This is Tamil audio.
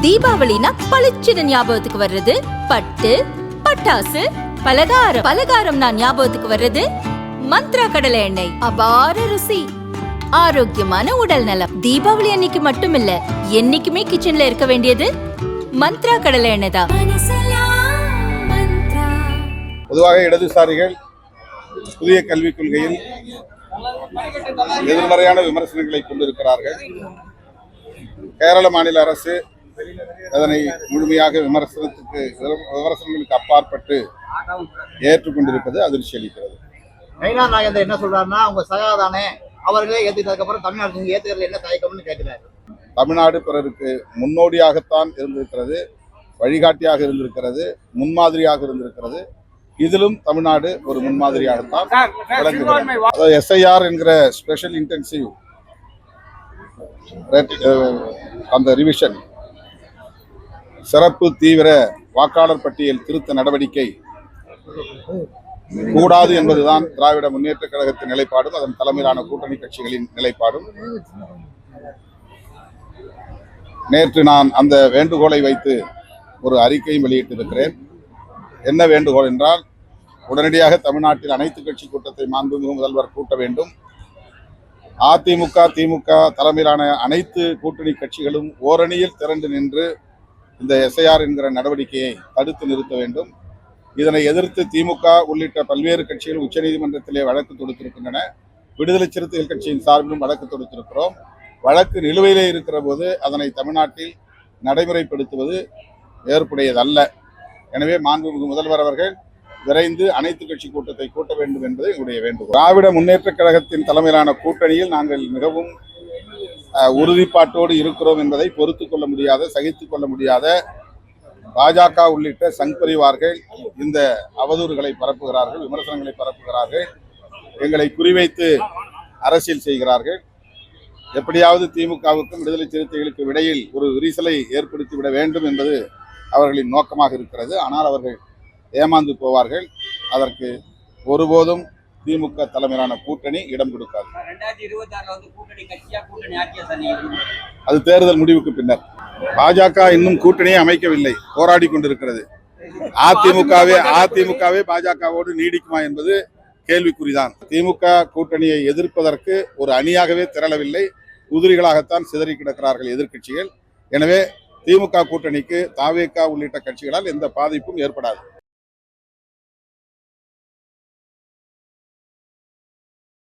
தீபாவளினா பளிச்சுன்னு ஞாபகத்துக்கு வர்றது பட்டு, பட்டாசு, பலகாரம். பலகாரம்னா ஞாபகத்துக்கு வர்றது மந்த்ரா கடலை எண்ணெய். அபார ருசி, ஆரோக்கியமான உடல் நலம். தீபாவளி அன்னைக்கு மட்டும் இல்ல, என்னைக்குமே கிச்சன்ல இருக்க வேண்டியது மந்த்ரா கடலை எண்ணெய் தான். பொதுவாக இடதுசாரிகள் புதிய கல்விக் கொள்கையில் எதிர்மறையான விமர்சனங்களை கொண்டிருக்கிறார்கள். கேரள மாநில அரசு அதனை முழுமையாக விமர்சனங்களுக்கு அப்பாற்பட்டு ஏற்றுக்கொண்டிருப்பது அதிர்ச்சி அளிக்கிறது. நாகேந்திரன் என்ன சொல்றாருன்னா, அவங்க சகாதானே அவர்களே ஏற்றுக்கிறதுக்கு அப்புறம் தமிழ்நாடு ஏற்றுக்கிறது என்ன தயக்கம்னு கேட்கிறாரு. தமிழ்நாடு பிறருக்கு முன்னோடியாகத்தான் இருந்திருக்கிறது, வழிகாட்டியாக இருந்திருக்கிறது, முன்மாதிரியாக இருந்திருக்கிறது. இதிலும் தமிழ்நாடு ஒரு முன்மாதிரியாகத்தான் விளங்குகிறது. எஸ்ஐஆர் என்கிற ஸ்பெஷல் இன்டென்சிவ் அந்த ரிவிஷன், சிறப்பு தீவிர வாக்காளர் பட்டியல் திருத்த நடவடிக்கை கூடாது என்பதுதான் திராவிட முன்னேற்ற கழகத்தின் நிலைப்பாடும் அதன் தலைமையிலான கூட்டணி கட்சிகளின் நிலைப்பாடும். நேற்று நான் அந்த வேண்டுகோளை வைத்து ஒரு அறிக்கையும் வெளியிட்டிருக்கிறேன். என்ன வேண்டுகோள் என்றால், உடனடியாக தமிழ்நாட்டில் அனைத்து கட்சி கூட்டத்தை மாண்புமிகு முதல்வர் கூட்ட வேண்டும். அதிமுக, திமுக தலைமையிலான அனைத்து கூட்டணி கட்சிகளும் ஓரணியில் திரண்டு நின்று இந்த எஸ்ஐஆர் என்கிற நடவடிக்கையை தடுத்து நிறுத்த வேண்டும். இதனை எதிர்த்து திமுக உள்ளிட்ட பல்வேறு கட்சிகள் உச்சநீதிமன்றத்திலே வழக்கு தொடுத்திருக்கின்றன. விடுதலை சிறுத்தைகள் கட்சியின் சார்பிலும் வழக்கு தொடுத்திருக்கிறோம். வழக்கு நிலுவையிலே இருக்கிற போது அதனை தமிழ்நாட்டில் நடைமுறைப்படுத்துவது ஏற்புடையதல்ல. எனவே மாண்புமிகு முதல்வர் அவர்கள் விரைந்து அனைத்து கட்சி கூட்டத்தை கூட்ட வேண்டும் என்பது எங்களுடைய வேண்டுகோள். திராவிட முன்னேற்ற கழகத்தின் தலைமையிலான கூட்டணியில் நாங்கள் மிகவும் உறுதிப்பாட்டோடு இருக்கிறோம் என்பதை பொறுத்து கொள்ள முடியாத, சகித்துக் கொள்ள முடியாத பாஜக உள்ளிட்ட சங் பரிவார்கள் இந்த அவதூறுகளை பரப்புகிறார்கள், விமர்சனங்களை பரப்புகிறார்கள், எங்களை குறிவைத்து அரசியல் செய்கிறார்கள். எப்படியாவது திமுகவுக்கும் விடுதலை சிறுத்தைகளுக்கு இடையில் ஒரு விரிசலை ஏற்படுத்திவிட வேண்டும் என்பது அவர்களின் நோக்கமாக இருக்கிறது. ஆனால் அவர்கள் ஏமாந்து போவார்கள். அதற்கு ஒருபோதும் திமுக தலைமையிலான கூட்டணி இடம் கொடுக்காது. அது தேர்தல் முடிவுக்கு பின்னர். பாஜக இன்னும் கூட்டணியை அமைக்கவில்லை, போராடி கொண்டிருக்கிறது. அதிமுகவே பாஜகவோடு நீடிக்குமா என்பது கேள்விக்குறிதான். திமுக கூட்டணியை எதிர்ப்பதற்கு ஒரு அணியாகவே திரளவில்லை, உதிரிகளாகத்தான் சிதறி கிடக்கிறார்கள் எதிர்க்கட்சிகள். எனவே திமுக கூட்டணிக்கு தவேக உள்ளிட்ட கட்சிகளால் எந்த பாதிப்பும் ஏற்படாது.